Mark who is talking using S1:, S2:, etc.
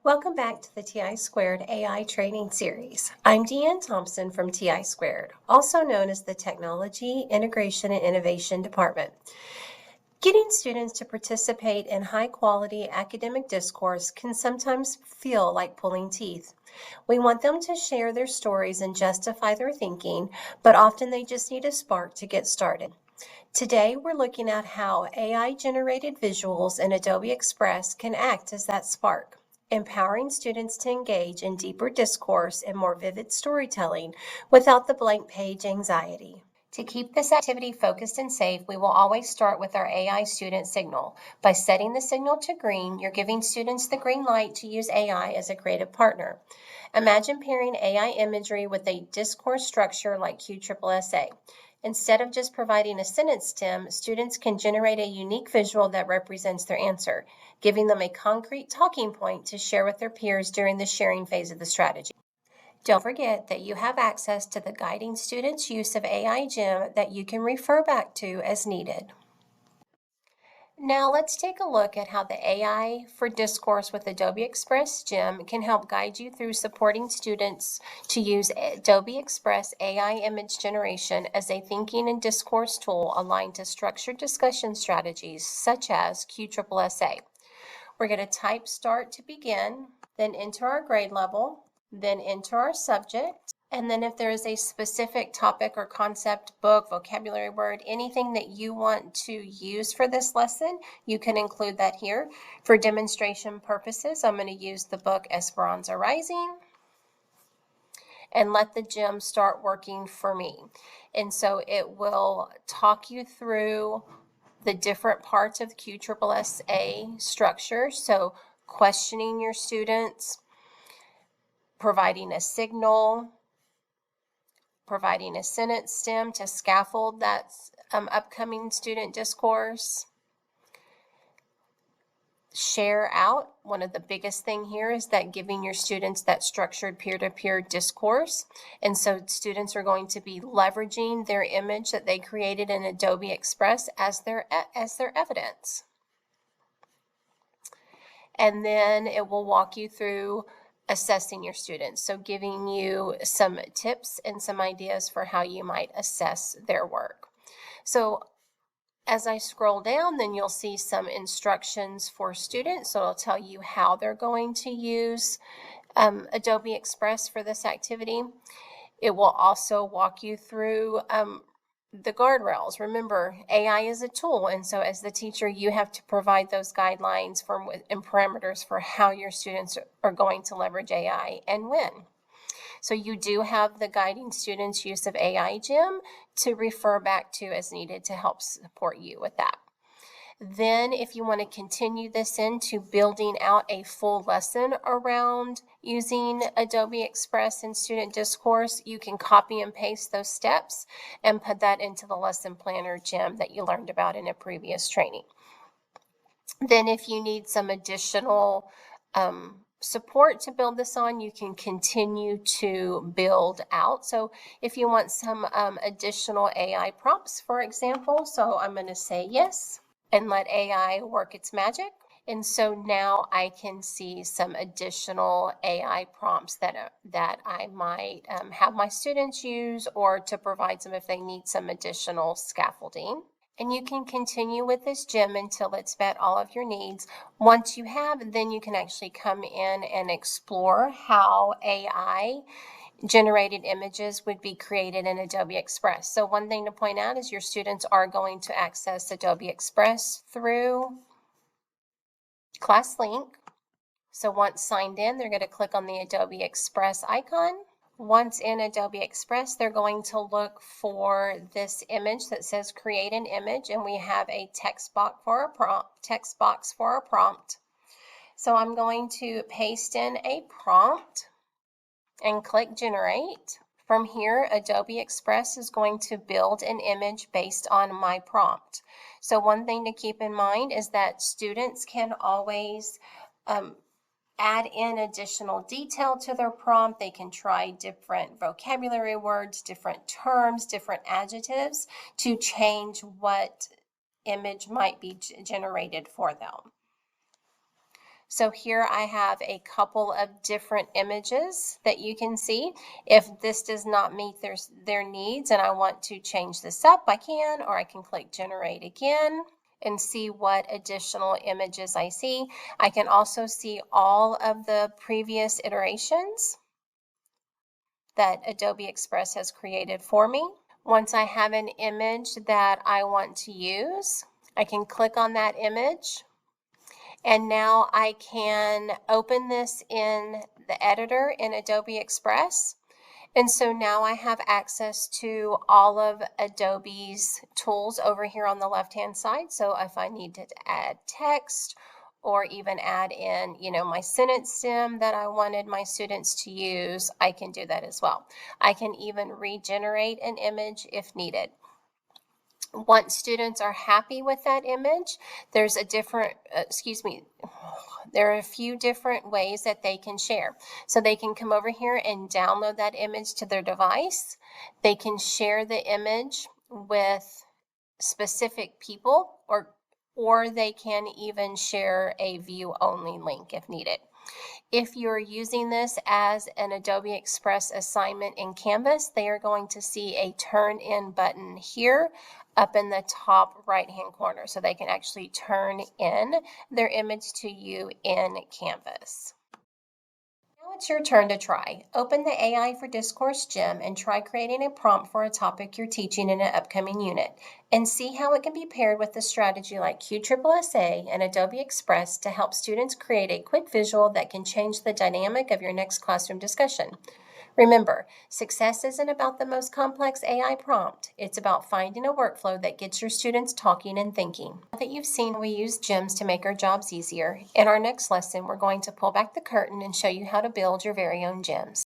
S1: Welcome back to the TI Squared AI training series. I'm Deanne Thompson from TI Squared, also known as the Technology, Integration, and Innovation Department. Getting students to participate in high-quality academic discourse can sometimes feel like pulling teeth. We want them to share their stories and justify their thinking, but often they just need a spark to get started. Today, we're looking at how AI-generated visuals in Adobe Express can act as that spark, empowering students to engage in deeper discourse and more vivid storytelling without the blank page anxiety. To keep this activity focused and safe, we will always start with our AI student signal. By setting the signal to green, you're giving students the green light to use AI as a creative partner. Imagine pairing AI imagery with a discourse structure like QSSA. Instead of just providing a sentence stem, students can generate a unique visual that represents their answer, giving them a concrete talking point to share with their peers during the sharing phase of the strategy. Don't forget that you have access to the guiding students' use of AI Gym that you can refer back to as needed. Now let's take a look at how the AI for Discourse with Adobe Express Gym can help guide you through supporting students to use Adobe Express AI image generation as a thinking and discourse tool aligned to structured discussion strategies such as QSSA. We're going to type start to begin, then enter our grade level, then enter our subject, and then if there is a specific topic or concept, book, vocabulary word, anything that you want to use for this lesson, you can include that here. For demonstration purposes, I'm going to use the book Esperanza Rising and let the gym start working for me. And so it will talk you through the different parts of the QSSA structure. So questioning your students, providing a signal, providing a sentence stem to scaffold that upcoming student discourse. Share out. One of the biggest thing here is that giving your students that structured peer-to-peer discourse. And so students are going to be leveraging their image that they created in Adobe Express as their evidence. And then it will walk you through assessing your students. So giving you some tips and some ideas for how you might assess their work. So as I scroll down, then you'll see some instructions for students. So it'll tell you how they're going to use Adobe Express for this activity. It will also walk you through the guardrails. Remember, AI is a tool, and so as the teacher, you have to provide those guidelines and parameters for how your students are going to leverage AI and when. So you do have the guiding students' use of AI Gym to refer back to as needed to help support you with that. Then if you want to continue this into building out a full lesson around using Adobe Express in student discourse, you can copy and paste those steps and put that into the lesson planner gym that you learned about in a previous training. Then if you need some additional support to build this on, you can continue to build out. So if you want some additional AI prompts, for example, so I'm going to say yes and let AI work its magic. And so now I can see some additional AI prompts that I might have my students use, or to provide some if they need some additional scaffolding. And you can continue with this gym until it's met all of your needs. Once you have, then you can actually come in and explore how AI generated images would be created in Adobe Express. So one thing to point out is your students are going to access Adobe Express through ClassLink. So once signed in, they're going to click on the Adobe Express icon. Once in Adobe Express, they're going to look for this image that says create an image, and we have a text box for a prompt. So I'm going to paste in a prompt and click generate. From here, Adobe Express is going to build an image based on my prompt. So one thing to keep in mind is that students can always add in additional detail to their prompt. They can try different vocabulary words, different terms, different adjectives to change what image might be generated for them. So here I have a couple of different images that you can see. If this does not meet their needs and I want to change this up, I can, or I can click generate again and see what additional images I see. I can also see all of the previous iterations that Adobe Express has created for me. Once I have an image that I want to use, I can click on that image, and now I can open this in the editor in Adobe Express. And so now I have access to all of Adobe's tools over here on the left-hand side. So if I need to add text or even add in, my sentence stem that I wanted my students to use, I can do that as well. I can even regenerate an image if needed. Once students are happy with that image, there's a different, there are a few different ways that they can share. So they can come over here and download that image to their device. They can share the image with specific people, or they can even share a view only link if needed. If you're using this as an Adobe Express assignment in Canvas, they are going to see a turn in button here up in the top right hand corner, so they can actually turn in their image to you in Canvas. Now it's your turn to try. Open the AI for Discourse gem and try creating a prompt for a topic you're teaching in an upcoming unit, and see how it can be paired with a strategy like QSSA and Adobe Express to help students create a quick visual that can change the dynamic of your next classroom discussion. Remember, success isn't about the most complex AI prompt. It's about finding a workflow that gets your students talking and thinking. Now that you've seen we use gems to make our jobs easier, in our next lesson, we're going to pull back the curtain and show you how to build your very own gems.